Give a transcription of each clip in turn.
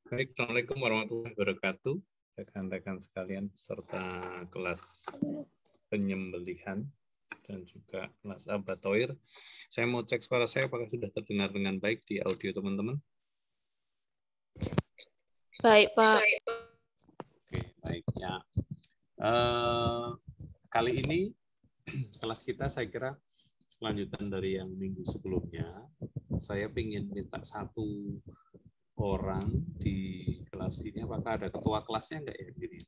Baik, Assalamualaikum warahmatullahi wabarakatuh. Rekan-rekan sekalian peserta kelas penyembelihan dan juga kelas abatoir. Saya mau cek suara saya apakah sudah terdengar dengan baik di audio teman-teman. Baik, Pak. Oke, baik ya. Kali ini kelas kita saya kira lanjutan dari yang minggu sebelumnya. Saya ingin minta satu orang di kelas ini, apakah ada ketua kelasnya enggak ya? Jadi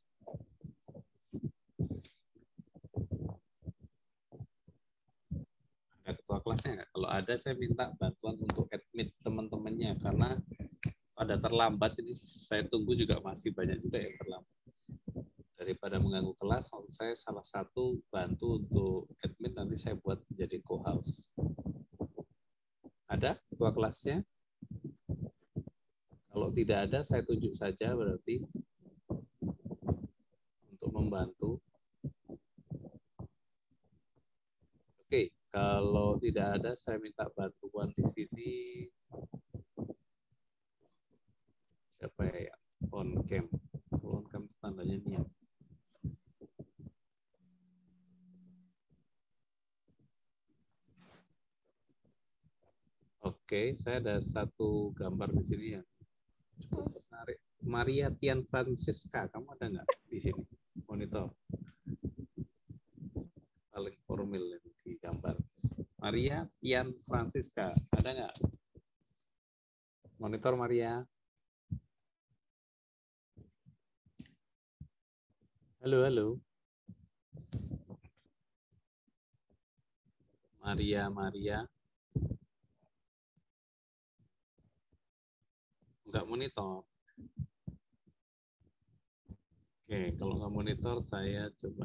ada ketua kelasnya enggak? Kalau ada, saya minta bantuan untuk admit teman-temannya, karena pada terlambat ini saya tunggu juga masih banyak juga yang terlambat. Daripada mengganggu kelas, saya salah satu bantu untuk admit, nanti saya buat menjadi co-host. Ada ketua kelasnya? Kalau tidak ada, saya tunjuk saja berarti untuk membantu. Oke, kalau tidak ada, saya minta bantuan di sini. Siapa ya? On cam. On cam tandanya niat. Oke, saya ada satu gambar di sini yang cukup menarik. Maria Tian Francisca, kamu ada nggak di sini? Monitor. Paling formal di gambar. Maria Tian Francisca, ada nggak? Monitor Maria. Halo, halo. Maria. Nggak monitor. Oke, kalau nggak monitor, saya coba.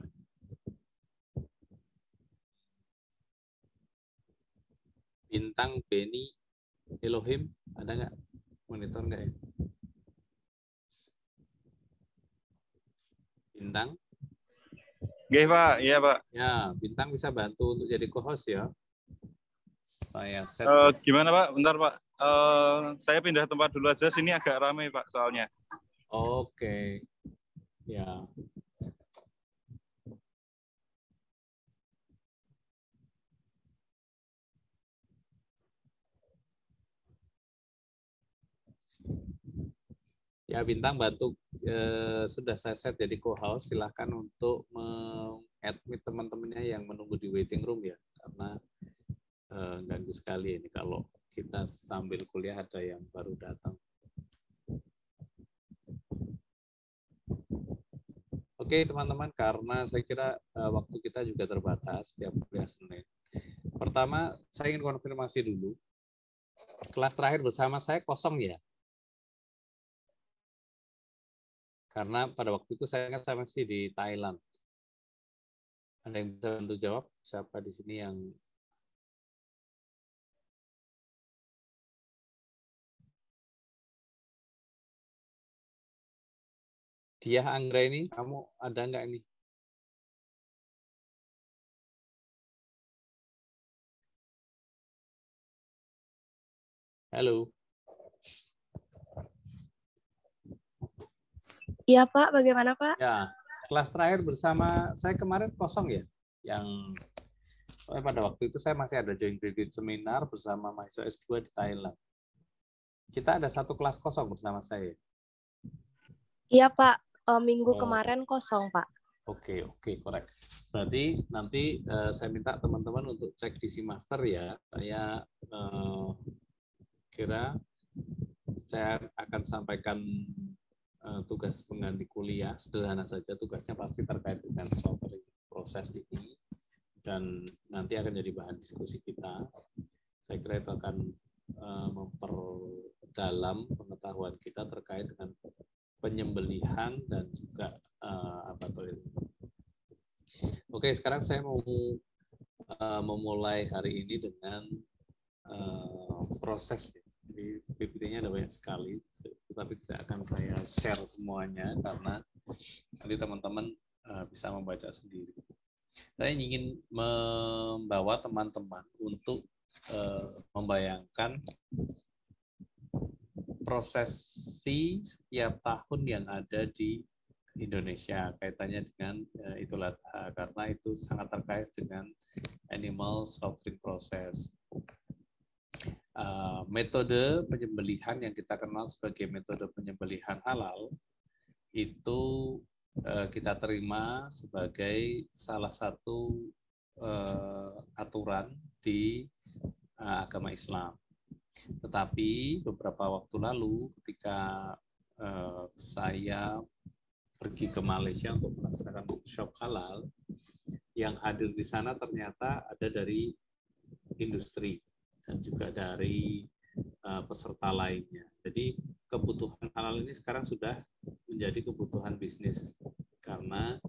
Bintang, Beni, Elohim, ada nggak? Monitor nggak ya? Bintang? Oke, Pak. Iya, Pak. Ya, Bintang bisa bantu untuk jadi co-host ya. Saya set. Gimana, Pak? Bentar, Pak. Saya pindah tempat dulu aja. Sini agak ramai, Pak, soalnya. Oke. Ya. Ya, Bintang bantu, sudah saya set jadi co-host. Silahkan untuk meng-admit teman-temannya yang menunggu di waiting room ya, karena ganggu sekali ini kalau kita sambil kuliah ada yang baru datang. Oke, teman-teman, karena saya kira waktu kita juga terbatas setiap kuliah Senin. Pertama, saya ingin konfirmasi dulu. Kelas terakhir bersama saya kosong ya? Karena pada waktu itu saya ingat saya masih di Thailand. Ada yang bisa bantu jawab? Siapa di sini yang Diah Anggra ini, kamu ada nggak ini? Halo. Iya, Pak. Bagaimana, Pak? Ya, kelas terakhir bersama saya kemarin kosong ya. Yang pada waktu itu saya masih ada joint graduate seminar bersama mahasiswa S2 di Thailand. Kita ada satu kelas kosong bersama saya. Iya, Pak. Minggu kemarin kosong, Pak. Oke, korek. Berarti nanti saya minta teman-teman untuk cek di Master ya. Saya kira saya akan sampaikan tugas pengganti kuliah, sederhana saja, tugasnya pasti terkait dengan suatu proses ini dan nanti akan jadi bahan diskusi kita. Saya kira itu akan memperdalam pengetahuan kita terkait dengan penyembelihan dan juga abatoir. Oke, sekarang saya mau memulai hari ini dengan proses. Jadi PPT-nya ada banyak sekali, tetapi tidak akan saya share semuanya karena nanti teman-teman bisa membaca sendiri. Saya ingin membawa teman-teman untuk membayangkan prosesi setiap tahun yang ada di Indonesia kaitannya dengan Idul Adha, karena itu sangat terkait dengan animal slaughtering process. Metode penyembelihan yang kita kenal sebagai metode penyembelihan halal itu kita terima sebagai salah satu aturan di agama Islam. Tetapi beberapa waktu lalu ketika saya pergi ke Malaysia untuk melaksanakan workshop halal, yang hadir di sana ternyata ada dari industri dan juga dari peserta lainnya. Jadi kebutuhan halal ini sekarang sudah menjadi kebutuhan bisnis karena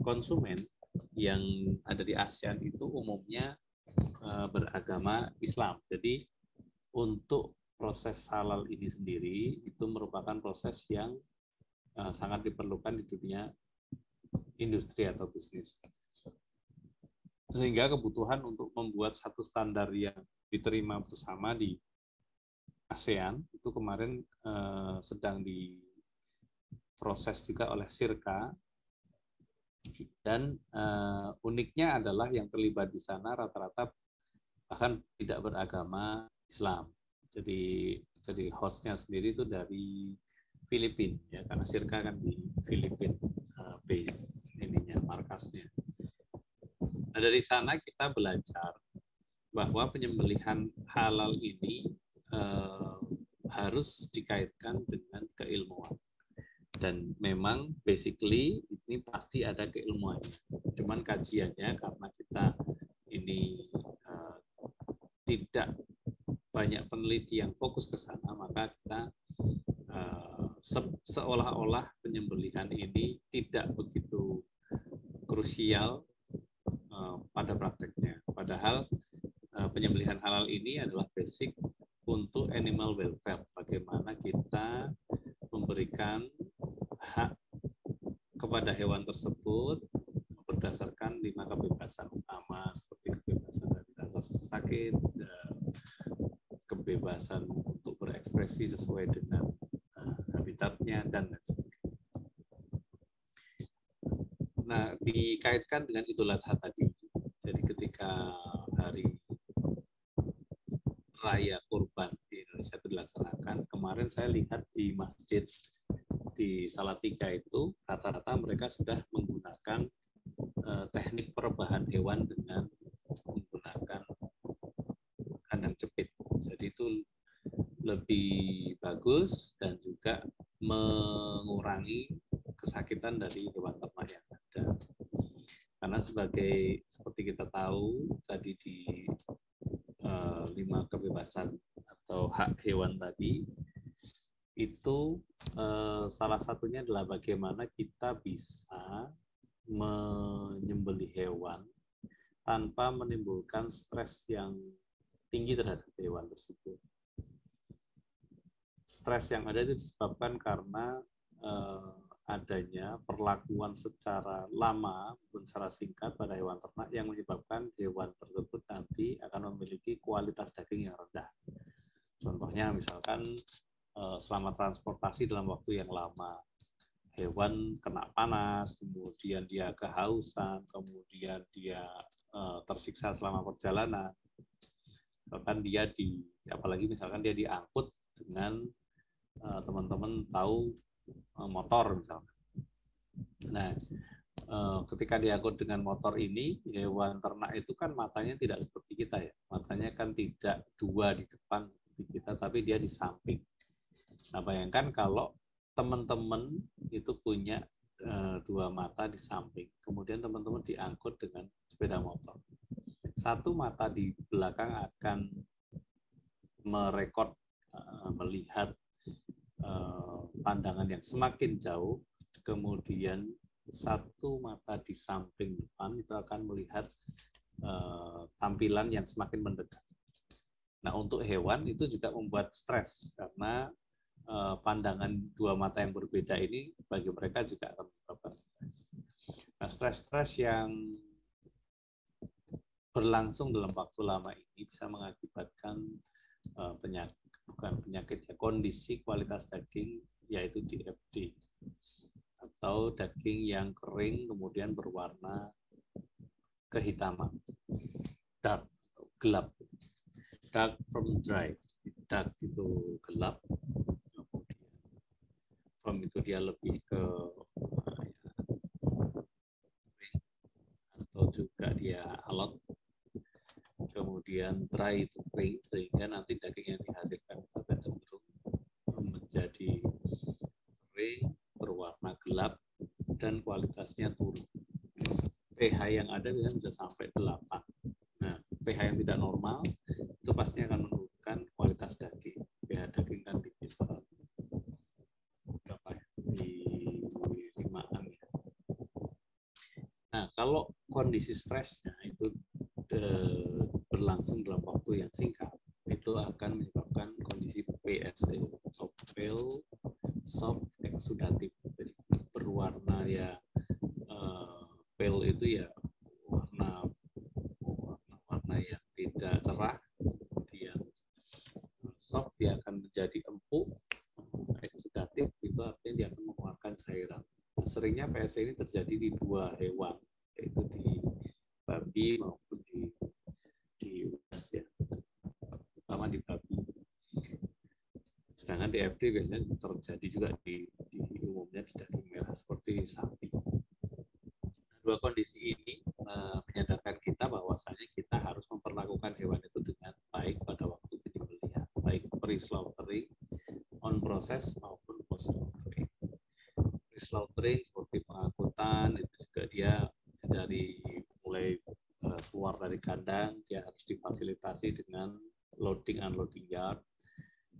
konsumen yang ada di ASEAN itu umumnya beragama Islam. Jadi untuk proses halal ini sendiri itu merupakan proses yang sangat diperlukan di dunia industri atau bisnis. Sehingga kebutuhan untuk membuat satu standar yang diterima bersama di ASEAN itu kemarin sedang diproses juga oleh SIRCA, dan uniknya adalah yang terlibat di sana rata-rata bahkan tidak beragama Islam. Jadi hostnya sendiri itu dari Filipina, ya, karena SIRCA kan di Filipina base ininya, markasnya. Nah, dari sana kita belajar bahwa penyembelihan halal ini harus dikaitkan dengan keilmuan. Dan memang basically ini pasti ada keilmuannya. Cuman kajiannya karena kita ini tidak banyak peneliti yang fokus ke sana, maka kita seolah-olah penyembelihan ini tidak begitu krusial pada prakteknya. Padahal penyembelihan halal ini adalah basic untuk animal welfare. Bagaimana kita memberikan hak kepada hewan tersebut berdasarkan 5 kebebasan utama seperti kebebasan dari rasa sakit, kebebasan untuk berekspresi sesuai dengan habitatnya, dan lain sebagainya. Nah, dikaitkan dengan Idul Adha tadi. Jadi ketika hari raya kurban di Indonesia itu dilaksanakan, kemarin saya lihat di masjid di Salatiga itu rata-rata mereka sudah menggunakan teknik perebahan hewan dengan menggunakan kandang jepit. Jadi itu lebih bagus dan juga mengurangi kesakitan dari hewan ternak yang ada. Karena seperti kita tahu tadi di 5 kebebasan atau hak hewan tadi itu salah satunya adalah bagaimana kita bisa menyembelih hewan tanpa menimbulkan stres yang tinggi terhadap hewan tersebut. Stres yang ada itu disebabkan karena adanya perlakuan secara lama maupun secara singkat pada hewan ternak yang menyebabkan hewan tersebut nanti akan memiliki kualitas daging yang rendah. Contohnya misalkan selama transportasi dalam waktu yang lama, hewan kena panas, kemudian dia kehausan, kemudian dia tersiksa selama perjalanan. Bahkan dia apalagi misalkan dia diangkut dengan teman-teman tahu motor misalnya. Nah, ketika diangkut dengan motor ini, hewan ternak itu kan matanya tidak seperti kita ya. Matanya kan tidak dua di depan seperti kita, tapi dia di samping. Nah, bayangkan kalau teman-teman itu punya 2 mata di samping, kemudian teman-teman diangkut dengan sepeda motor. Satu mata di belakang akan merekod melihat pandangan yang semakin jauh, kemudian satu mata di samping depan itu akan melihat tampilan yang semakin mendekat. Nah, untuk hewan itu juga membuat stres karena pandangan 2 mata yang berbeda ini bagi mereka juga akan menyebabkan stres. Nah, stres-stres yang berlangsung dalam waktu lama ini bisa mengakibatkan penyakit, bukan penyakit ya, kondisi kualitas daging yaitu DFD atau daging yang kering kemudian berwarna kehitaman, dark, gelap, dark from dry, dark itu gelap, kemudian from itu dia lebih ke atau juga dia alot, kemudian dry itu kering, sehingga nanti daging yang dihasilkan akan cenderung menjadi kering, berwarna gelap, dan kualitasnya turun. pH yang ada bisa sampai 8. Nah, pH yang tidak normal itu pasti akan menurunkan kualitas daging. pH daging kan di kisaran berapa ya? Di 5-an ya. Nah, kalau kondisi stresnya itu berlangsung dalam waktu yang singkat, itu akan menyebabkan kondisi PSE, soft exudative, jadi berwarna ya pale itu ya warna yang tidak cerah, kemudian soft dia akan menjadi empuk, exudative itu artinya dia akan mengeluarkan cairan. Seringnya PSE ini terjadi di dua hewan, yaitu di babi maupun di unggas ya, terutama di babi. Sedangkan DFD biasanya terjadi juga di umumnya di daging merah seperti sapi. Dua kondisi ini menyadarkan kita bahwasanya kita harus memperlakukan hewan itu dengan baik pada waktu penyembelihan, baik pre-slaughtering, on process maupun post slaughtering. Pre-slaughtering seperti pengangkutan itu juga dia dari mulai keluar dari kandang dia harus difasilitasi dengan loading unloading yard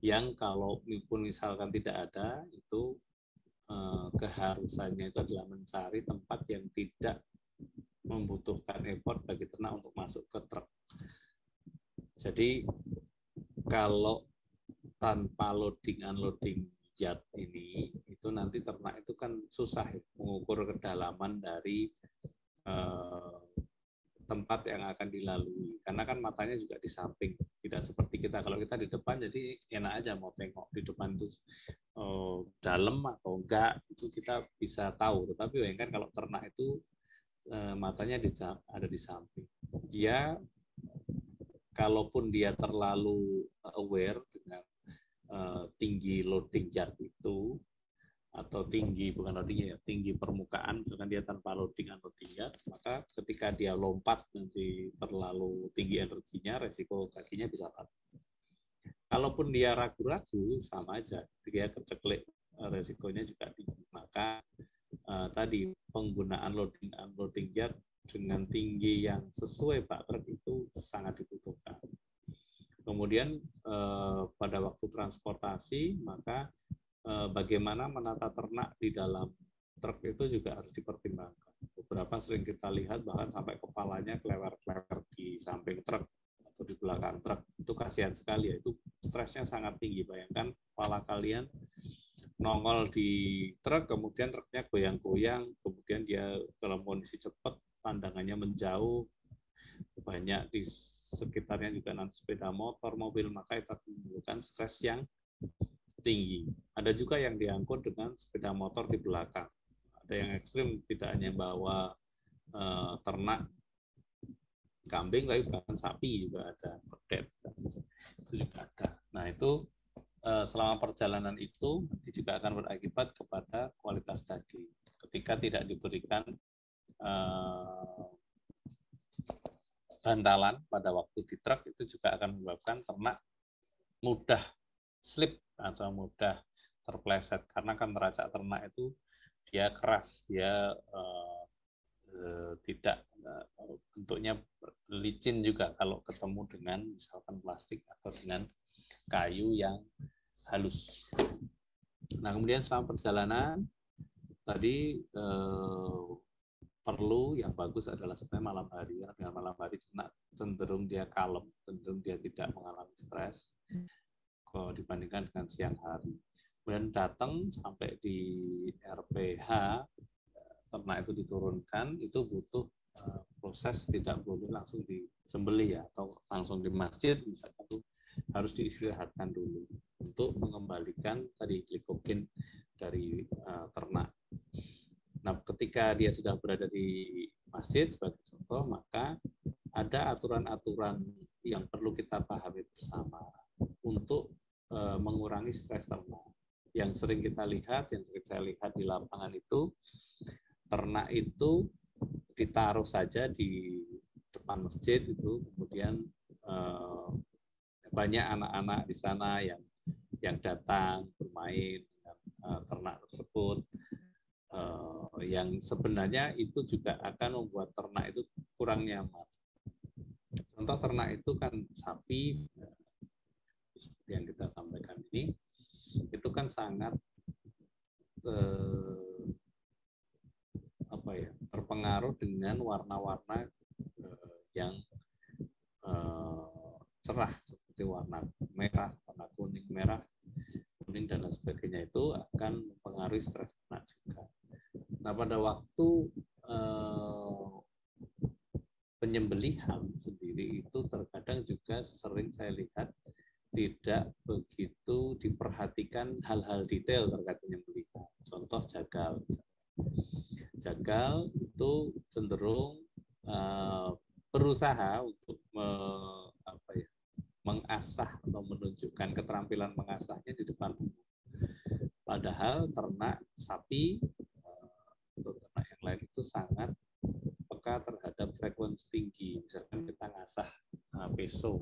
yang kalau pun misalkan tidak ada itu keharusannya itu adalah mencari tempat yang tidak membutuhkan effort bagi ternak untuk masuk ke truk. Jadi kalau tanpa loading unloading yard ini itu nanti ternak itu kan susah mengukur kedalaman dari tempat yang akan dilalui karena kan matanya juga di samping, tidak seperti kita. Kalau kita di depan jadi enak aja mau tengok di depan itu dalam atau enggak itu kita bisa tahu, tetapi kan kalau ternak itu matanya ada di samping. Dia kalaupun dia terlalu aware dengan tinggi loading yard itu atau tinggi tinggi permukaan, misalkan dia tanpa loading unloading yard, maka ketika dia lompat nanti terlalu tinggi energinya, resiko kakinya bisa patah. Kalaupun dia ragu-ragu sama aja, dia keceklik, resikonya juga tinggi. Maka tadi penggunaan loading unloading yard dengan tinggi yang sesuai bak truk itu sangat dibutuhkan. Kemudian pada waktu transportasi maka bagaimana menata ternak di dalam truk itu juga harus dipertimbangkan. Beberapa sering kita lihat bahkan sampai kepalanya kelewer-kelewer di samping truk atau di belakang truk. Itu kasihan sekali ya, itu stresnya sangat tinggi. Bayangkan kepala kalian nongol di truk, kemudian truknya goyang-goyang, kemudian dia dalam kondisi cepat, pandangannya menjauh, banyak di sekitarnya juga nanti sepeda motor, mobil, maka itu akan menimbulkan stres yang tinggi. Ada juga yang diangkut dengan sepeda motor di belakang. Ada yang ekstrim, tidak hanya bawa ternak kambing, tapi bahkan sapi juga ada, pedet, itu juga ada. Nah itu selama perjalanan itu juga akan berakibat kepada kualitas daging. Ketika tidak diberikan bantalan pada waktu di truk itu juga akan menyebabkan ternak mudah slip atau mudah terpleset karena kan neraca ternak itu dia keras, dia tidak bentuknya licin juga kalau ketemu dengan misalkan plastik atau dengan kayu yang halus. Nah kemudian selama perjalanan tadi perlu yang bagus adalah sebenarnya malam hari, ya. Dengan malam hari ternak cenderung dia kalem, cenderung dia tidak mengalami stres kalau dibandingkan dengan siang hari. Kemudian datang sampai di RPH, ternak itu diturunkan, itu butuh proses, tidak boleh langsung disembelih ya, atau langsung di masjid misalkan itu harus diistirahatkan dulu. untuk mengembalikan tadi glikogen dari ternak. Nah, ketika dia sudah berada di masjid sebagai contoh, maka ada aturan-aturan yang perlu kita pahami bersama untuk mengurangi stres ternak. Yang sering kita lihat, yang sering saya lihat di lapangan itu, ternak itu ditaruh saja di depan masjid itu, kemudian banyak anak-anak di sana yang datang bermain dengan ternak tersebut, yang sebenarnya itu juga akan membuat ternak itu kurang nyaman. Contoh ternak itu kan sapi, seperti yang kita sampaikan ini, itu kan sangat terpengaruh dengan warna-warna yang cerah seperti warna merah, warna kuning, merah, kuning dan lain sebagainya, itu akan mempengaruhi stres ternak juga. Nah, pada waktu penyembelihan sendiri itu terkadang juga sering saya lihat tidak begitu diperhatikan hal-hal detail terkait penyembelihan. Contoh jagal. Jagal itu cenderung berusaha untuk mengasah atau menunjukkan keterampilan mengasahnya di depan umum. Padahal ternak sapi atau ternak yang lain itu sangat peka terhadap frekuensi tinggi. Misalkan kita ngasah peso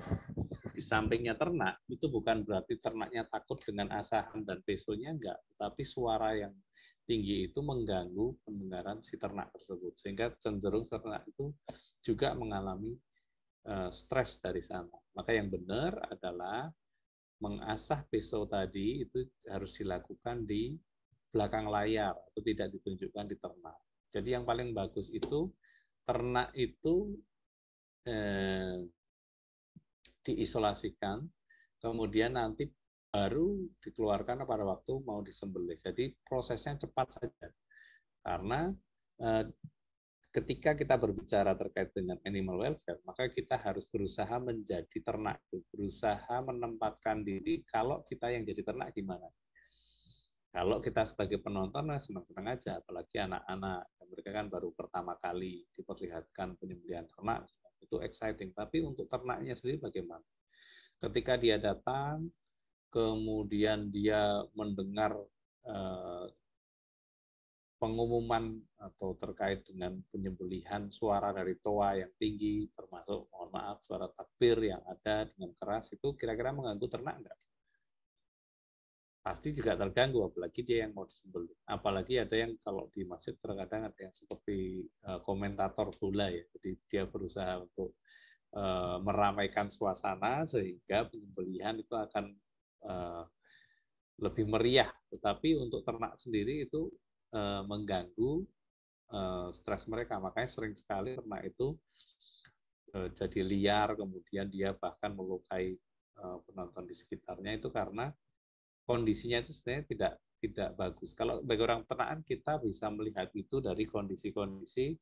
di sampingnya ternak, itu bukan berarti ternaknya takut dengan asahan dan pesonya, enggak, tapi suara yang tinggi itu mengganggu pendengaran si ternak tersebut, sehingga cenderung ternak itu juga mengalami stres dari sana. Maka yang benar adalah mengasah peso tadi itu harus dilakukan di belakang layar atau tidak ditunjukkan di ternak. Jadi yang paling bagus itu ternak itu diisolasikan, kemudian nanti baru dikeluarkan pada waktu mau disembelih. Jadi prosesnya cepat saja. Karena ketika kita berbicara terkait dengan animal welfare, maka kita harus berusaha menjadi ternak, berusaha menempatkan diri kalau kita yang jadi ternak gimana. Kalau kita sebagai penonton senang-senang aja, apalagi anak-anak, mereka kan baru pertama kali diperlihatkan penyembelihan ternak, itu exciting. Tapi untuk ternaknya sendiri bagaimana? Ketika dia datang, kemudian dia mendengar pengumuman atau terkait dengan penyembelihan, suara dari toa yang tinggi, termasuk, mohon maaf, suara takbir yang ada dengan keras, itu kira-kira mengganggu ternak enggak? Pasti juga terganggu, apalagi dia yang mau disembelih. Apalagi ada yang kalau di masjid terkadang ada yang seperti komentator bola ya, jadi dia berusaha untuk meramaikan suasana sehingga penyembelihan itu akan lebih meriah. Tetapi untuk ternak sendiri itu mengganggu stres mereka. Makanya sering sekali ternak itu jadi liar, kemudian dia bahkan melukai penonton di sekitarnya, itu karena kondisinya itu sebenarnya tidak bagus. Kalau bagi orang peternakan kita bisa melihat itu dari kondisi-kondisi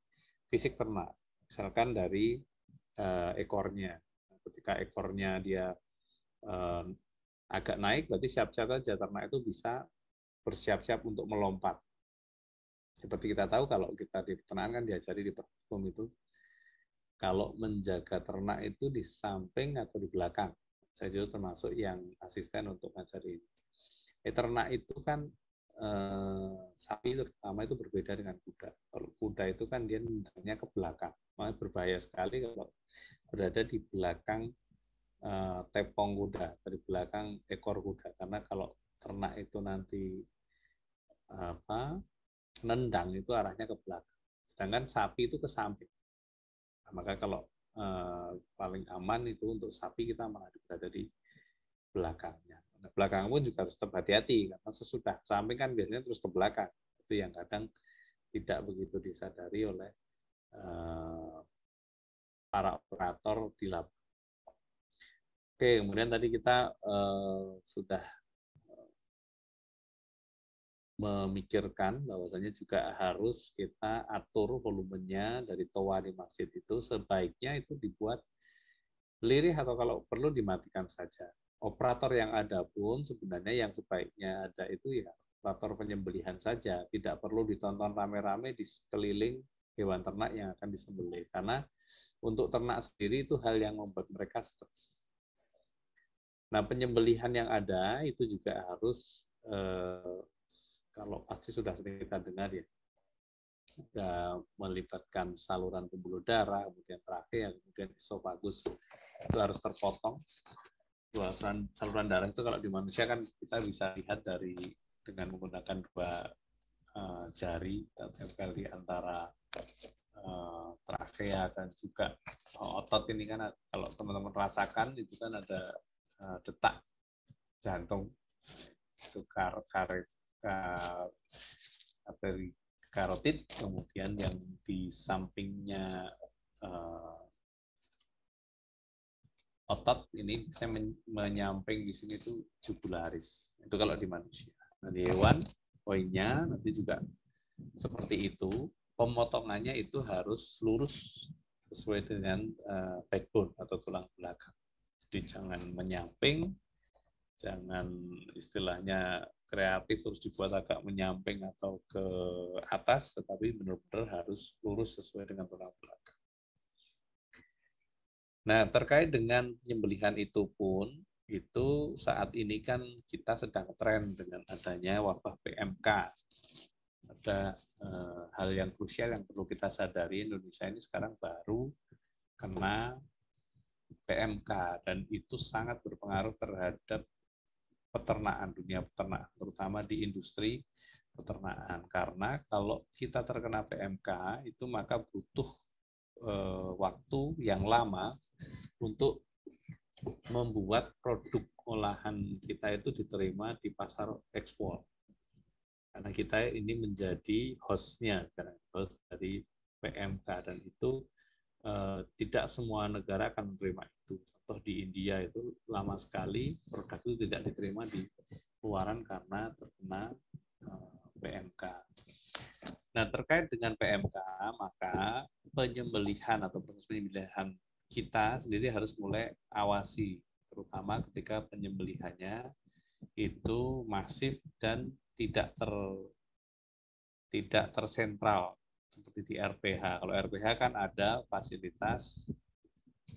fisik ternak. Misalkan dari ekornya. Ketika ekornya dia agak naik, berarti siap-siap saja ternak itu bisa bersiap-siap untuk melompat. Seperti kita tahu kalau kita di peternakan kan diajari di praktikum itu, kalau menjaga ternak itu di samping atau di belakang. Saya juga termasuk yang asisten untuk ngajari. Ternak itu kan sapi terutama itu berbeda dengan kuda. Kalau kuda itu kan dia nendangnya ke belakang. Makanya berbahaya sekali kalau berada di belakang tepong kuda, di belakang ekor kuda. Karena kalau ternak itu nanti nendang itu arahnya ke belakang. Sedangkan sapi itu ke samping. Nah, maka kalau paling aman itu untuk sapi kita malah berada di belakangnya. Nah, belakang pun juga harus tetap hati-hati karena sesudah samping kan biasanya terus ke belakang. Itu yang kadang tidak begitu disadari oleh para operator di lapangan. Oke, kemudian tadi kita sudah memikirkan bahwasanya juga harus kita atur volumenya dari toa di masjid itu, sebaiknya itu dibuat lirih atau kalau perlu dimatikan saja. operator yang ada pun sebenarnya yang sebaiknya ada itu ya operator penyembelihan saja, tidak perlu ditonton rame-rame di sekeliling hewan ternak yang akan disembelih, karena untuk ternak sendiri itu hal yang membuat mereka stres. Nah, penyembelihan yang ada itu juga harus kalau pasti sudah sering kita dengar ya, melibatkan saluran pembuluh darah, kemudian trakea, kemudian esofagus, itu harus terpotong. Saluran darah itu kalau di manusia kan kita bisa lihat dengan menggunakan dua jari tempel di antara trakea dan juga otot ini kan, kalau teman-teman rasakan itu kan ada detak jantung, itu arteri karotid, kemudian yang di sampingnya otot ini saya menyamping di sini itu jugularis, itu kalau di manusia. Nah, di hewan poinnya nanti juga seperti itu, pemotongannya itu harus lurus sesuai dengan backbone atau tulang belakang. Jadi jangan menyamping, jangan istilahnya kreatif terus dibuat agak menyamping atau ke atas, tetapi benar-benar harus lurus sesuai dengan tulang belakang. Nah, terkait dengan penyembelihan itu pun, itu saat ini kan kita sedang tren dengan adanya wabah PMK. Ada hal yang krusial yang perlu kita sadari, Indonesia ini sekarang baru kena PMK, dan itu sangat berpengaruh terhadap peternakan, dunia peternakan, terutama di industri peternakan. Karena kalau kita terkena PMK, itu maka butuh waktu yang lama untuk membuat produk olahan kita itu diterima di pasar ekspor. Karena kita ini menjadi hostnya, host dari PMK, dan itu tidak semua negara akan menerima itu. Contoh di India itu lama sekali produk itu tidak diterima di luaran karena terkena PMK. Nah, terkait dengan PMK, maka penyembelihan atau proses penyembelihan kita sendiri harus mulai awasi, terutama ketika penyembelihannya itu masif dan tidak tersentral seperti di RPH. Kalau RPH kan ada fasilitas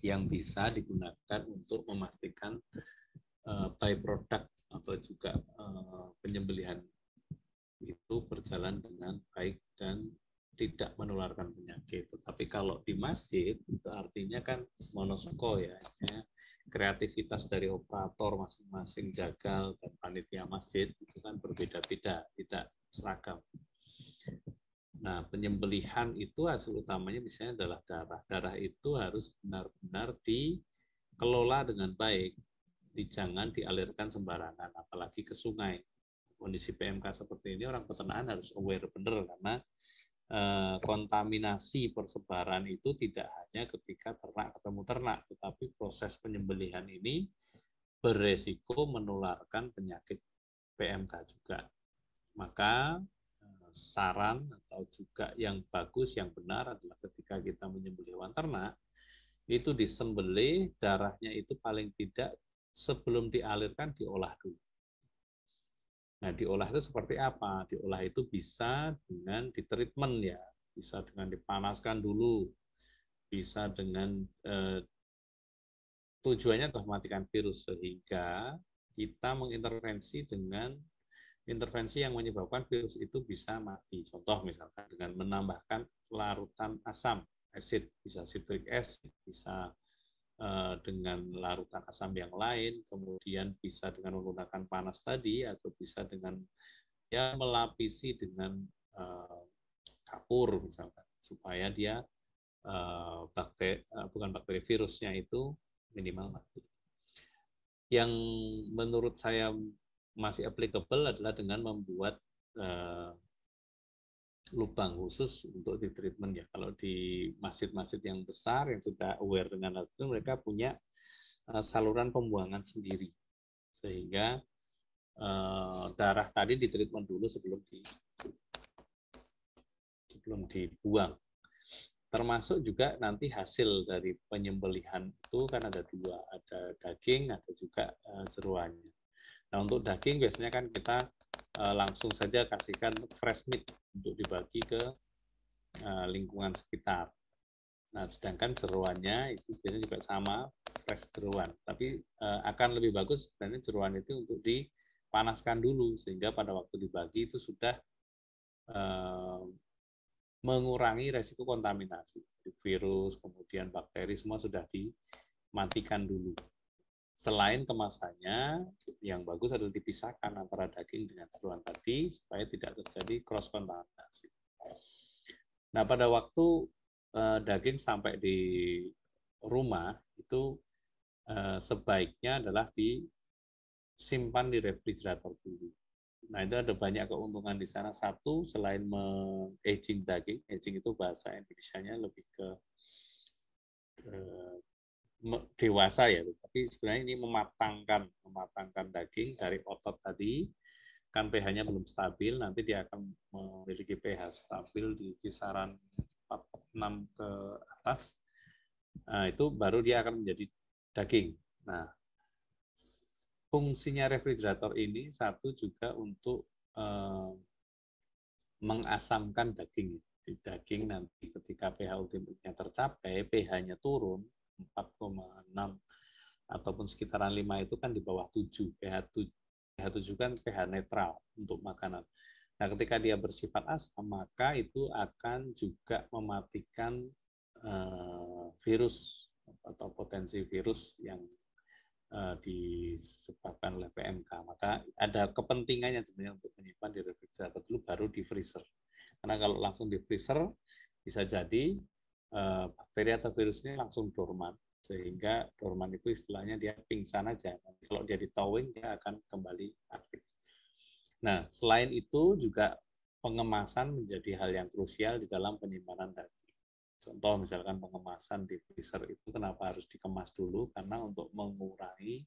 yang bisa digunakan untuk memastikan byproduct atau juga penyembelihan itu berjalan dengan baik dan tidak menularkan penyakit. Tetapi kalau di masjid itu artinya kan monosuko ya, kreativitas dari operator masing-masing jagal dan panitia masjid itu kan berbeda-beda, tidak seragam. Nah, penyembelihan itu hasil utamanya misalnya adalah darah. Darah itu harus benar-benar dikelola dengan baik, jangan dialirkan sembarangan, apalagi ke sungai. Kondisi PMK seperti ini orang peternakan harus aware benar, karena kontaminasi persebaran itu tidak hanya ketika ternak ketemu ternak, tetapi proses penyembelihan ini beresiko menularkan penyakit PMK juga. Maka saran atau juga yang bagus, yang benar adalah ketika kita menyembelih hewan ternak, itu disembelih, darahnya itu paling tidak sebelum dialirkan diolah dulu. Nah, diolah itu seperti apa? Diolah itu bisa dengan ditreatment ya, bisa dengan dipanaskan dulu, bisa dengan tujuannya adalah mematikan virus, sehingga kita mengintervensi dengan intervensi yang menyebabkan virus itu bisa mati. Contoh misalkan dengan menambahkan larutan asam, acid, bisa citric acid, bisa dengan larutan asam yang lain, kemudian bisa dengan menggunakan panas tadi, atau bisa dengan ya melapisi dengan kapur misalkan, supaya dia bukan bakteri, virusnya itu minimal mati. Yang menurut saya masih applicable adalah dengan membuat lubang khusus untuk di treatment ya. Kalau di masjid-masjid yang besar yang sudah aware dengan hal itu, mereka punya saluran pembuangan sendiri, sehingga darah tadi di treatment dulu sebelum dibuang. termasuk juga nanti hasil dari penyembelihan itu kan ada dua, ada daging, ada juga jeroannya. Nah, untuk daging biasanya kan kita langsung saja kasihkan fresh meat untuk dibagi ke lingkungan sekitar. Nah, sedangkan jeroannya itu biasanya juga sama, fresh jeroan. Tapi akan lebih bagus sebenarnya jeroan itu untuk dipanaskan dulu, sehingga pada waktu dibagi itu sudah mengurangi resiko kontaminasi. Virus, kemudian bakteri, semua sudah dimatikan dulu. Selain kemasannya, yang bagus adalah dipisahkan antara daging dengan jeroan tadi, supaya tidak terjadi cross kontaminasi. Nah, pada waktu daging sampai di rumah itu sebaiknya adalah disimpan di refrigerator dulu. Nah, itu ada banyak keuntungan di sana. Satu, selain aging daging, aging itu bahasa Indonesianya lebih ke dewasa ya, tapi sebenarnya ini mematangkan daging dari otot tadi. Kan pH-nya belum stabil, nanti dia akan memiliki pH stabil di kisaran 46 ke atas. Nah, itu baru dia akan menjadi daging. Nah, fungsinya refrigerator ini satu juga untuk mengasamkan daging. Di daging nanti ketika pH ultimate-nya tercapai, pH-nya turun 4,6 ataupun sekitaran 5 itu kan di bawah 7. pH 7 kan pH netral untuk makanan. Nah, ketika dia bersifat asam, maka itu akan juga mematikan virus atau potensi virus yang disebabkan oleh PMK. Maka ada kepentingannya sebenarnya untuk menyimpan di refrigerator dulu, baru di freezer. Karena kalau langsung di freezer, bisa jadi bakteri atau virusnya langsung dorman. Sehingga dorman itu istilahnya dia pingsan aja. Kalau dia di thawing, dia akan kembali aktif. Nah, selain itu juga pengemasan menjadi hal yang krusial di dalam penyimpanan daging. Contoh misalkan pengemasan di freezer itu kenapa harus dikemas dulu? Karena untuk mengurangi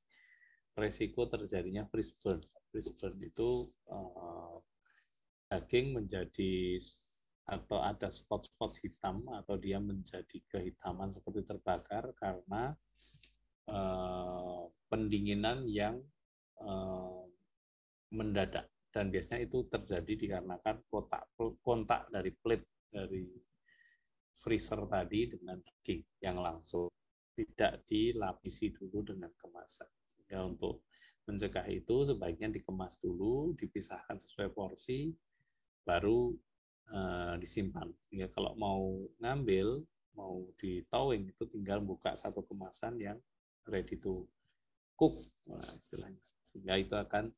resiko terjadinya freeze burn. Freeze burn itu daging menjadi atau ada spot-spot hitam atau dia menjadi kehitaman seperti terbakar karena pendinginan yang mendadak, dan biasanya itu terjadi dikarenakan kontak dari plate dari freezer tadi dengan daging yang langsung tidak dilapisi dulu dengan kemasan. Sehingga untuk mencegah itu sebaiknya dikemas dulu, dipisahkan sesuai porsi, baru disimpan. Sehingga kalau mau ngambil, mau di thawing itu tinggal buka satu kemasan yang ready to cook, istilahnya. Sehingga itu akan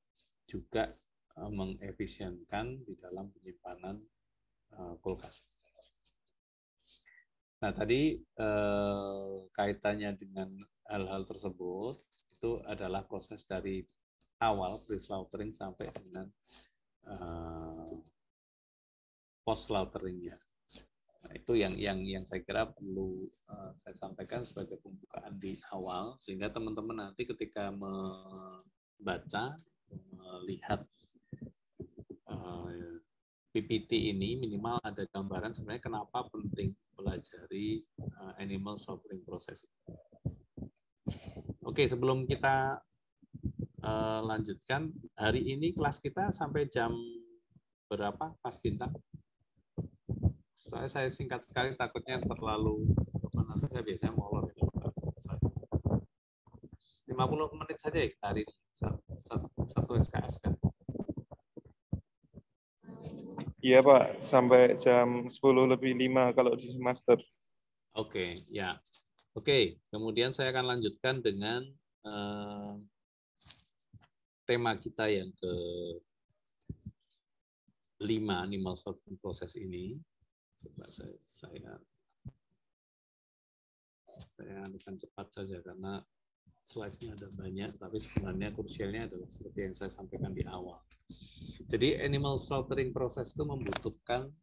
juga mengefisienkan di dalam penyimpanan kulkas. Nah, tadi kaitannya dengan hal-hal tersebut itu adalah proses dari awal pre-slaughtering sampai dengan post-slaughternya. Nah, itu yang saya kira perlu saya sampaikan sebagai pembukaan di awal, sehingga teman-teman nanti ketika membaca, melihat PPT ini minimal ada gambaran sebenarnya kenapa penting pelajari animal slaughtering process. Oke, sebelum kita lanjutkan, hari ini kelas kita sampai jam berapa, Mas Bintang? Saya singkat sekali, takutnya terlalu, nanti saya biasanya molor. 50 menit saja ya hari ini, satu SKS kan? Iya Pak, sampai jam 10:05 kalau di master. Oke, ya. Oke, kemudian saya akan lanjutkan dengan tema kita yang ke-5, animal slaughtering process ini. Coba saya akan cepat saja karena slide-nya ada banyak, tapi sebenarnya krusialnya adalah seperti yang saya sampaikan di awal. Jadi animal slaughtering process itu membutuhkan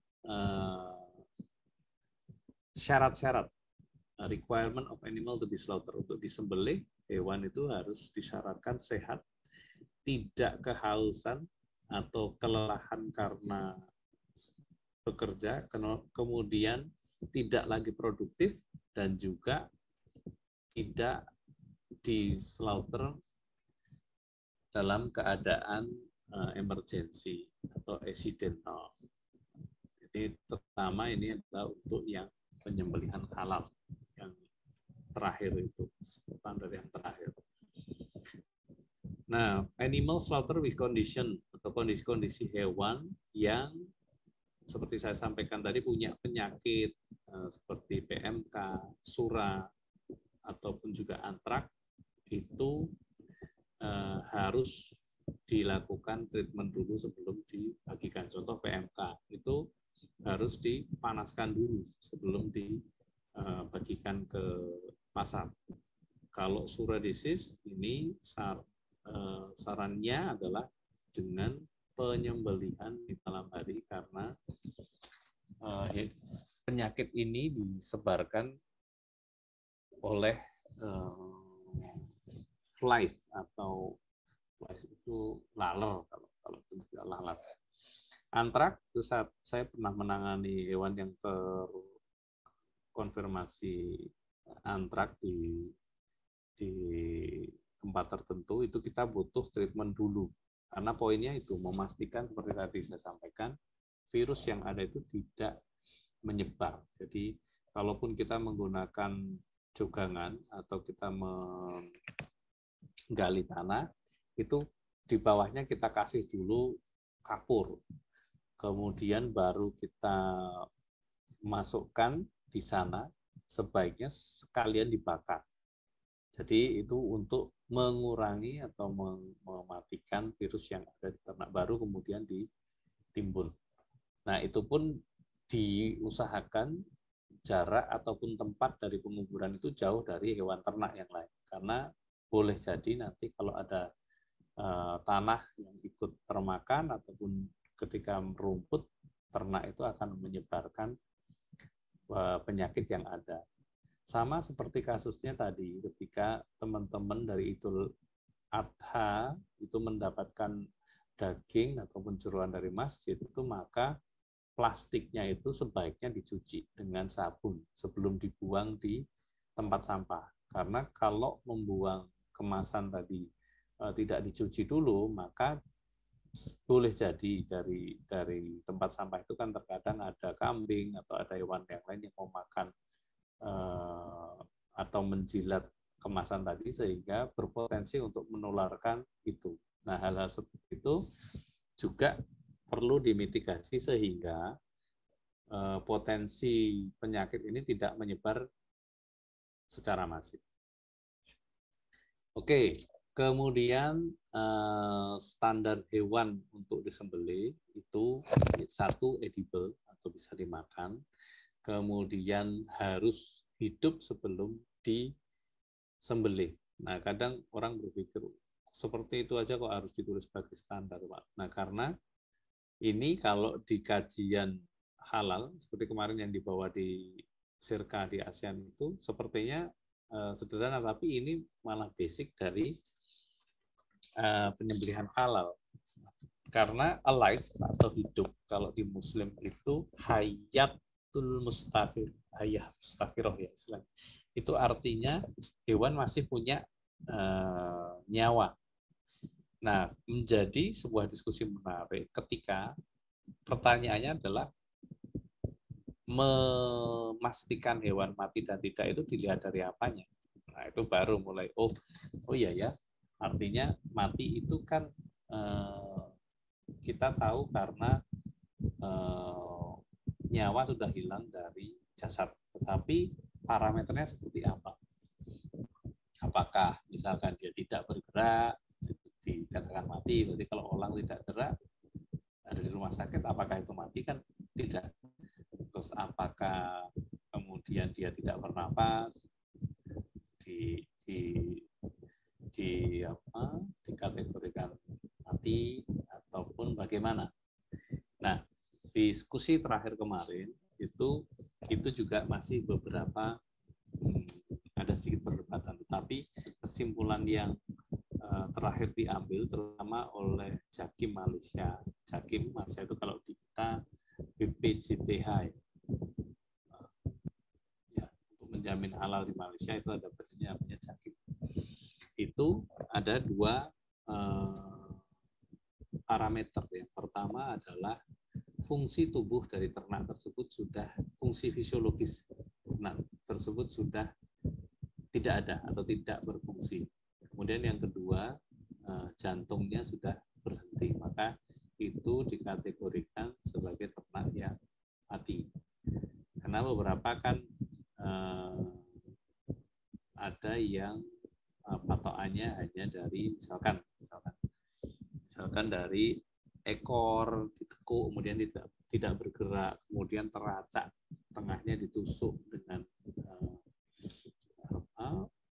syarat-syarat, requirement of animal to be slaughtered. Untuk disembelih, hewan itu harus disyaratkan sehat, tidak kehausan atau kelelahan karena bekerja, kemudian tidak lagi produktif dan juga tidak di slaughter dalam keadaan emergency atau accidental. Jadi pertama ini adalah untuk yang penyembelihan halal yang terakhir itu, standar yang terakhir. Nah, animal slaughter with condition atau kondisi-kondisi hewan yang seperti saya sampaikan tadi punya penyakit seperti PMK, SURA, ataupun juga antrak, itu harus dilakukan treatment dulu sebelum dibagikan. Contoh PMK itu harus dipanaskan dulu sebelum dibagikan ke pasar. Kalau SURA disease ini sarannya adalah dengan penyembelihan di malam hari karena penyakit ini disebarkan oleh flies atau flies itu laler kalau tidak lalat. Antrak itu saya pernah menangani hewan yang terkonfirmasi antrak di tempat tertentu, itu kita butuh treatment dulu. Karena poinnya itu memastikan seperti tadi saya sampaikan, virus yang ada itu tidak menyebar. Jadi kalaupun kita menggunakan jogangan atau kita menggali tanah, itu di bawahnya kita kasih dulu kapur. Kemudian baru kita masukkan di sana, sebaiknya sekalian dibakar. Jadi itu untuk mengurangi atau mematikan virus yang ada di ternak baru kemudian ditimbun. Nah, itu pun diusahakan jarak ataupun tempat dari penguburan itu jauh dari hewan ternak yang lain. Karena boleh jadi nanti kalau ada tanah yang ikut termakan ataupun ketika merumput, ternak itu akan menyebarkan penyakit yang ada. Sama seperti kasusnya tadi, ketika teman-teman dari Idul Adha itu mendapatkan daging ataupun jeroan dari masjid, itu maka plastiknya itu sebaiknya dicuci dengan sabun sebelum dibuang di tempat sampah. Karena kalau membuang kemasan tadi tidak dicuci dulu, maka boleh jadi dari tempat sampah itu kan terkadang ada kambing atau ada hewan yang lain yang mau makan atau menjilat kemasan tadi sehingga berpotensi untuk menularkan itu. Nah, hal-hal seperti itu juga perlu dimitigasi sehingga potensi penyakit ini tidak menyebar secara masif. Oke. Kemudian standar hewan untuk disembelih itu satu edible atau bisa dimakan, kemudian harus hidup sebelum disembelih. Nah, kadang orang berpikir seperti itu aja kok harus ditulis sebagai standar, Pak. Nah, karena ini kalau di kajian halal seperti kemarin yang dibawa di Sirka di ASEAN itu sepertinya sederhana, tapi ini malah basic dari penyembelihan halal. Karena alive atau hidup, kalau di Muslim itu hayatul mustafir, hayah mustafiroh ya istilahnya. Itu artinya hewan masih punya nyawa. Nah, menjadi sebuah diskusi menarik ketika pertanyaannya adalah memastikan hewan mati dan tidak itu dilihat dari apanya. Nah, itu baru mulai oh iya ya. Artinya mati itu kan kita tahu karena nyawa sudah hilang dari jasad. Tetapi parameternya seperti apa? Apakah misalkan dia tidak bergerak, dikatakan mati, berarti kalau orang tidak gerak, ada di rumah sakit, apakah itu mati? Kan tidak. Terus apakah kemudian dia tidak bernapas, dikategorikan mati ataupun bagaimana? Nah, diskusi terakhir kemarin itu juga masih beberapa ada sedikit perdebatan, tetapi kesimpulan yang terakhir diambil terutama oleh Jakim Malaysia. Jakim Malaysia itu kalau di kita BPJPH, penjamin halal di Malaysia itu ada badannya namanya JAKIM. Itu ada dua parameter. Yang pertama adalah fungsi tubuh dari ternak tersebut sudah, fungsi fisiologis ternak tersebut sudah tidak ada atau tidak berfungsi. Kemudian yang kedua, jantungnya sudah berhenti, maka itu dikategorikan sebagai ternak yang mati. Karena beberapa kan ada yang patokannya hanya dari misalkan dari ekor ditekuk kemudian tidak bergerak, kemudian teracak, tengahnya ditusuk dengan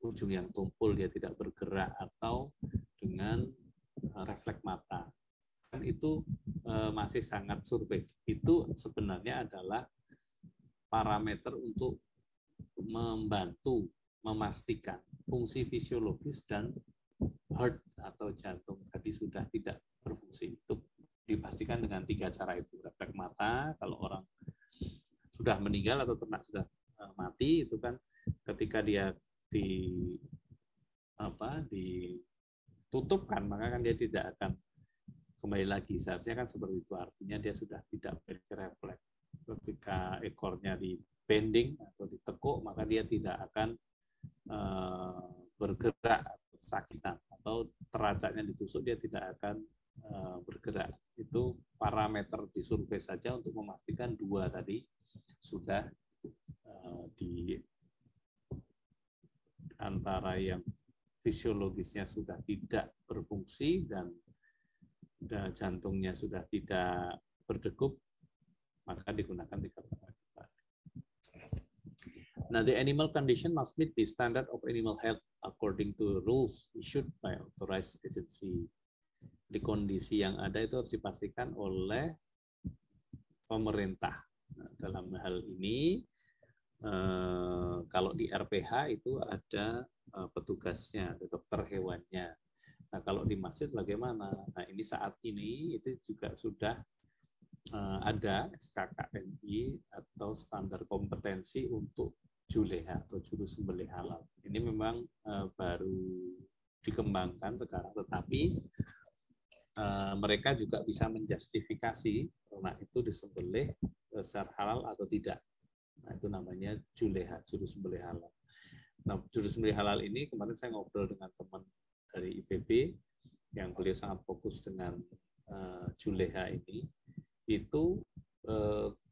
ujung yang tumpul dia tidak bergerak, atau dengan refleks mata. Kan itu masih sangat survei. Itu sebenarnya adalah parameter untuk membantu memastikan fungsi fisiologis dan heart atau jantung tadi sudah tidak berfungsi. Itu dipastikan dengan 3 cara itu. Refleks mata, kalau orang sudah meninggal atau ternak sudah mati, itu kan ketika dia ditutup kan, maka kan dia tidak akan kembali lagi. Seharusnya kan seperti itu, artinya dia sudah tidak berrefleks. Ketika ekornya di bending atau ditekuk, maka dia tidak akan bergerak atau kesakitan, atau teracaknya ditusuk dia tidak akan bergerak. Itu parameter disurvei saja untuk memastikan 2 tadi sudah di antara yang fisiologisnya sudah tidak berfungsi dan jantungnya sudah tidak berdegup, maka digunakan 3 parameter. Now, the animal condition must meet the standard of animal health according to rules issued by authorized agency. Di kondisi yang ada itu harus dipastikan oleh pemerintah. Nah, dalam hal ini, kalau di RPH itu ada petugasnya, ada dokter hewannya. Nah, kalau di masjid bagaimana? Nah, ini saat ini itu juga sudah ada SKKMI atau standar kompetensi untuk juleha atau juru sembelih halal. Ini memang baru dikembangkan sekarang, tetapi mereka juga bisa menjustifikasi ternak itu disembelih secara halal atau tidak. Nah, itu namanya juleha, juru sembelih halal. Nah, juru sembelih halal ini kemarin saya ngobrol dengan teman dari IPB yang beliau sangat fokus dengan juleha ini. Itu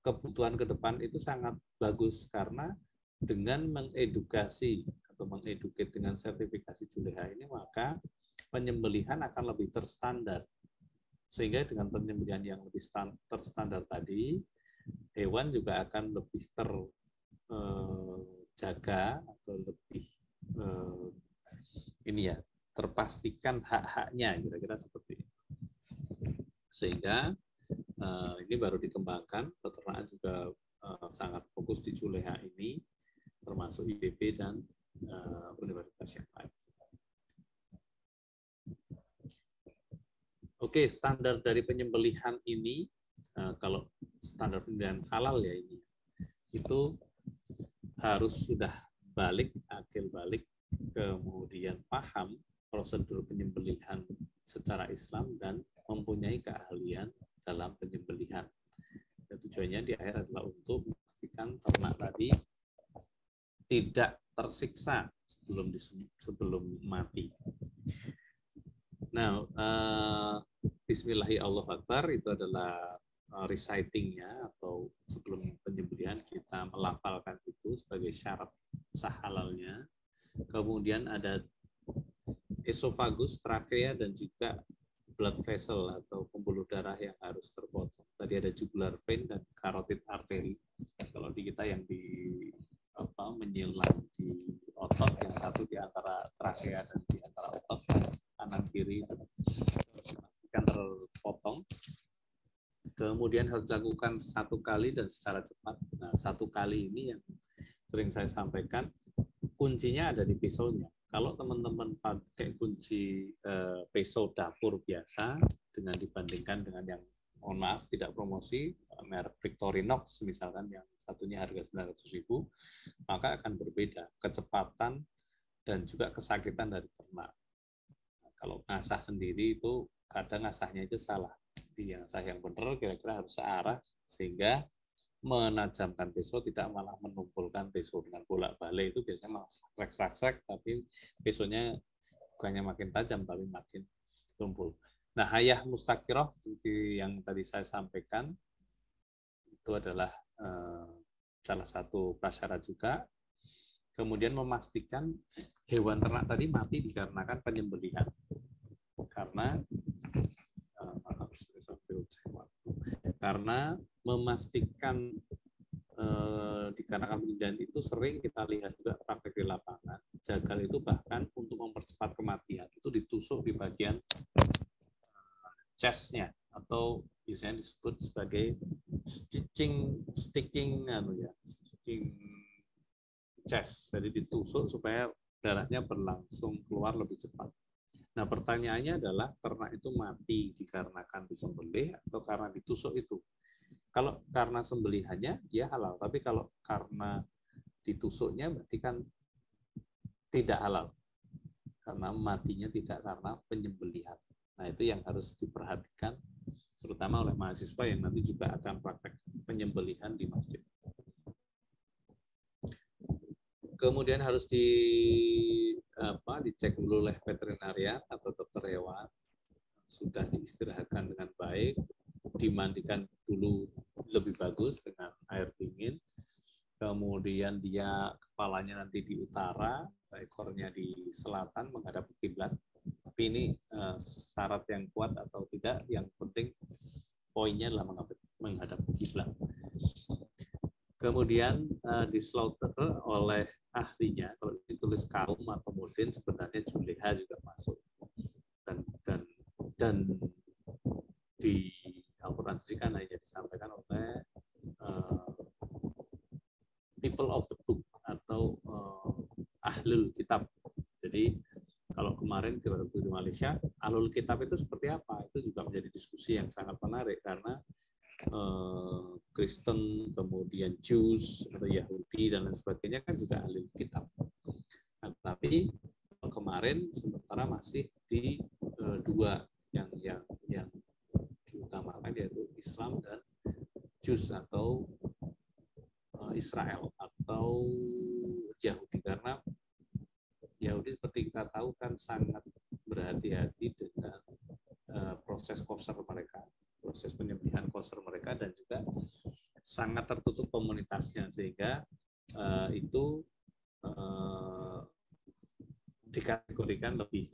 kebutuhan ke depan itu sangat bagus karena dengan mengedukasi atau mengeduket dengan sertifikasi juleha ini, maka penyembelihan akan lebih terstandar. Sehingga dengan penyembelihan yang lebih terstandar tadi, hewan juga akan lebih terjaga atau lebih terpastikan hak-haknya, kira-kira seperti itu. Sehingga ini baru dikembangkan, peternakan juga sangat fokus di juleha ini, termasuk IPB dan universitas yang lain. Oke, standar dari penyembelihan ini, kalau standar penyembelihan halal ya ini, itu harus sudah akil balik, kemudian paham prosedur penyembelihan secara Islam dan mempunyai keahlian dalam penyembelihan. Dan tujuannya di akhir adalah untuk memastikan ternak tadi tidak tersiksa sebelum mati. Nah, Bismillahirrahmanirrahim itu adalah reciting-nya, atau sebelum penyembelihan kita melafalkan itu sebagai syarat sah halalnya. Kemudian ada esofagus, trakea, dan juga blood vessel atau pembuluh darah yang harus terpotong. Tadi ada jugular vein dan carotid artery. Kalau di kita yang menyilang di otot, yang satu di antara trakea dan di antara otot kanan kiri dipastikan terpotong. Kemudian harus dilakukan 1 kali dan secara cepat. Nah, 1 kali ini yang sering saya sampaikan, kuncinya ada di pisaunya. Kalau teman-teman pakai kunci pisau dapur biasa dengan dibandingkan dengan yang mohon maaf tidak promosi, merek Victorinox misalkan yang satunya harga 900.000, maka akan berbeda kecepatan dan juga kesakitan dari ternak. Kalau ngasah sendiri itu kadang ngasahnya itu salah. Di yang ngasah yang benar kira-kira harus searah sehingga menajamkan pisau, tidak malah menumpulkan pisau dengan bolak-balik. Itu biasanya malah srek-srek, tapi pisaunya bukannya makin tajam tapi makin tumpul. Nah, hayah mustaqiroh seperti yang tadi saya sampaikan itu adalah salah satu prasyarat juga. Kemudian memastikan hewan ternak tadi mati dikarenakan penyembelihan. Karena memastikan dikarenakan penyembelihan itu sering kita lihat juga praktek di lapangan. Jagal itu bahkan untuk mempercepat kematian itu ditusuk di bagian chest-nya atau biasanya disebut sebagai sticking chest. Jadi ditusuk supaya darahnya berlangsung keluar lebih cepat. Nah, pertanyaannya adalah ternak itu mati dikarenakan disembelih atau karena ditusuk itu? Kalau karena sembelihannya dia halal, tapi kalau karena ditusuknya berarti kan tidak halal. Karena matinya tidak karena penyembelihan. Nah, itu yang harus diperhatikan terutama oleh mahasiswa yang nanti juga akan praktek penyembelihan di masjid. Kemudian harus dicek dulu oleh veterinarian atau dokter hewan, sudah diistirahatkan dengan baik, dimandikan dulu lebih bagus dengan air dingin, kemudian dia kepalanya nanti di utara, ekornya di selatan menghadap kiblat. Tapi ini syarat yang kuat atau tidak, yang penting poinnya adalah menghadap kiblat. Kemudian dislaughter oleh ahlinya, kalau ditulis kaum atau mudin sebenarnya juleha juga masuk. Dan di Al-Quran sendiri kan hanya disampaikan oleh people of the book atau ahlul kitab. Jadi kalau kemarin di Malaysia, ahlul kitab itu seperti apa? Itu juga menjadi diskusi yang sangat menarik karena Kristen, kemudian Jews atau Yahudi dan lain sebagainya kan juga ahli kitab. Nah, tapi kemarin sementara masih di dua yang diutamakan, yaitu Islam dan Jews atau Israel atau Yahudi, karena Yahudi seperti kita tahu kan sangat berhati-hati dengan proses kosher mereka, proses penyembelihan kosher mereka, dan juga sangat tertutup komunitasnya, sehingga itu dikategorikan lebih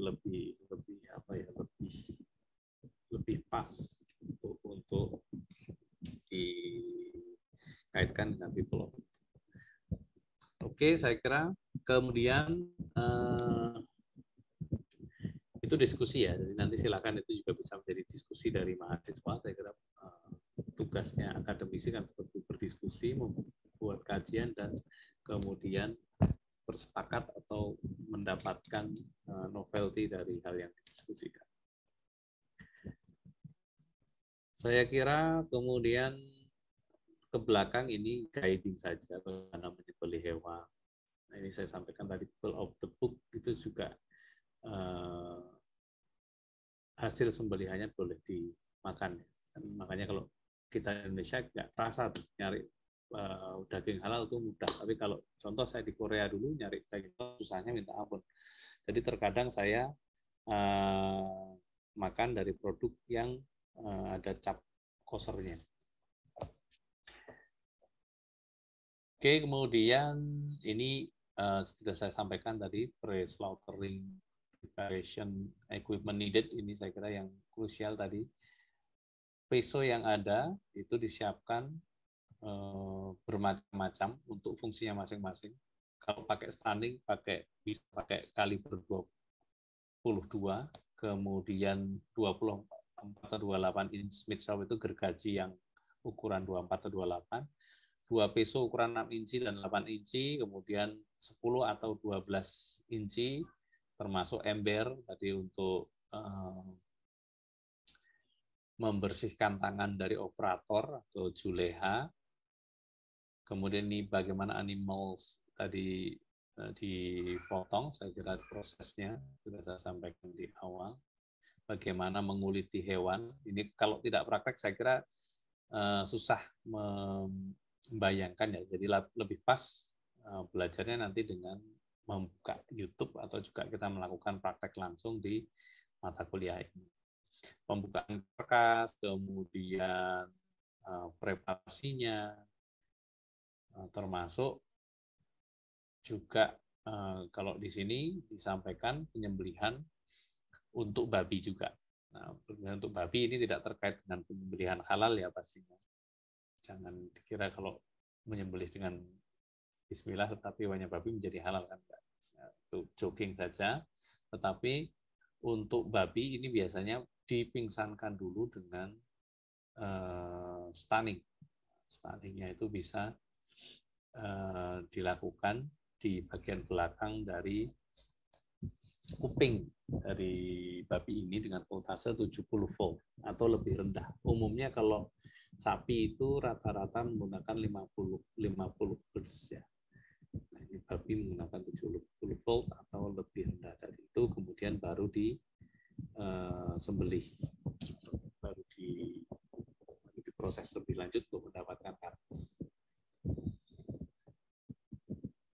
pas untuk dikaitkan dengan people. Oke, saya kira kemudian itu diskusi ya. Jadi nanti silakan itu juga bisa menjadi diskusi dari mahasiswa. Saya kira tugasnya akademisi kan seperti berdiskusi, membuat kajian, dan kemudian bersepakat atau mendapatkan novelty dari hal yang didiskusikan. Saya kira kemudian ke belakang ini guiding saja bagaimana menyembelih hewan. Nah, ini saya sampaikan tadi, people of the book itu juga hasil sembelihannya boleh dimakan. Makanya kalau kita di Indonesia nggak terasa tuh, nyari daging halal itu mudah. Tapi kalau contoh saya di Korea dulu nyari daging susahnya minta ampun. Jadi terkadang saya makan dari produk yang ada cap kosernya. Oke, kemudian ini sudah saya sampaikan tadi, pre-slaughtering preparation equipment needed, ini saya kira yang krusial tadi. Pisau yang ada itu disiapkan bermacam-macam untuk fungsinya masing-masing. Kalau pakai standing, bisa pakai kaliber 22, kemudian 24 atau 28 inch Smith Shaw itu gergaji yang ukuran 24 atau 28. 2 pisau ukuran 6 inci dan 8 inci, kemudian 10 atau 12 inci, termasuk ember tadi untuk membersihkan tangan dari operator atau juleha. Kemudian ini bagaimana animals tadi dipotong, saya kira prosesnya sudah saya sampaikan di awal. Bagaimana menguliti hewan, ini kalau tidak praktek saya kira susah membayangkan ya. Jadi lebih pas belajarnya nanti dengan membuka YouTube atau juga kita melakukan praktek langsung di mata kuliah ini. Pembukaan berkas, kemudian preparasinya, termasuk juga kalau di sini disampaikan penyembelihan untuk babi juga. Nah, penyembelihan untuk babi ini tidak terkait dengan penyembelihan halal ya pastinya. Jangan dikira kalau menyembelih dengan bismillah tetapi hewannya babi menjadi halal kan. Itu joking saja. Tetapi untuk babi ini biasanya dipingsankan dulu dengan stunning. Stunningnya itu bisa dilakukan di bagian belakang dari kuping dari babi ini dengan voltase 70 volt atau lebih rendah. Umumnya kalau sapi itu rata-rata menggunakan 50 Hz ya. Nah, ini babi menggunakan 70 volt atau lebih rendah dari itu, kemudian baru disembelih, baru diproses lebih lanjut untuk mendapatkan karkas.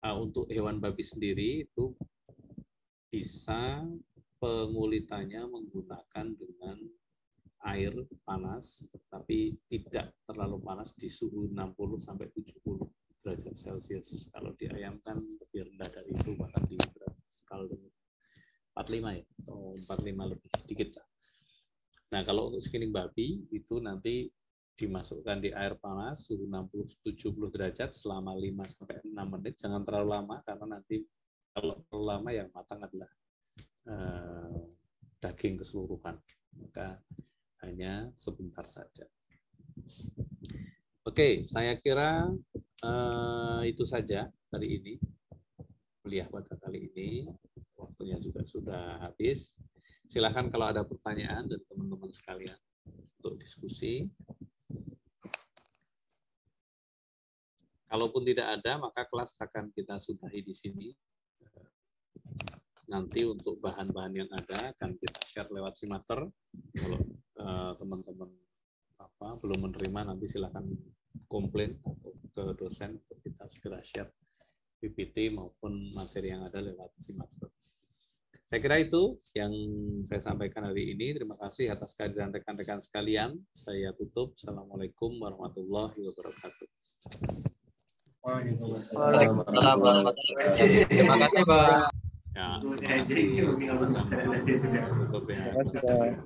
Untuk hewan babi sendiri itu bisa pengulitannya menggunakan dengan air panas, tapi tidak terlalu panas di suhu 60 sampai 70 derajat Celcius. Kalau di ayam kan lebih rendah dari itu, bahkan di skala 45 ya, atau 45 lebih sedikit. Nah, kalau untuk skinning babi itu nanti dimasukkan di air panas suhu 60-70 derajat selama 5-6 menit. Jangan terlalu lama karena nanti kalau terlalu lama yang matang adalah daging keseluruhan. Maka hanya sebentar saja. Oke, saya kira itu saja hari ini. Kuliah pada kali ini. Waktunya juga sudah habis. Silakan kalau ada pertanyaan dari teman-teman sekalian untuk diskusi. Kalaupun tidak ada, maka kelas akan kita sudahi di sini. Nanti untuk bahan-bahan yang ada akan kita share lewat Simaster. Kalau teman-teman belum menerima, nanti silakan komplain atau ke dosen untuk kita segera share PPT maupun materi yang ada lewat Simaster. Saya kira itu yang saya sampaikan hari ini. Terima kasih atas kehadiran rekan-rekan sekalian. Saya tutup. Assalamualaikum warahmatullahi wabarakatuh. Waalaikumsalam warahmatullahi wabarakatuh. Terima kasih, Pak. Ya, terima kasih. Sama-sama. Tutup ya.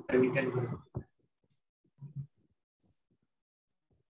Terima kasih, Pak.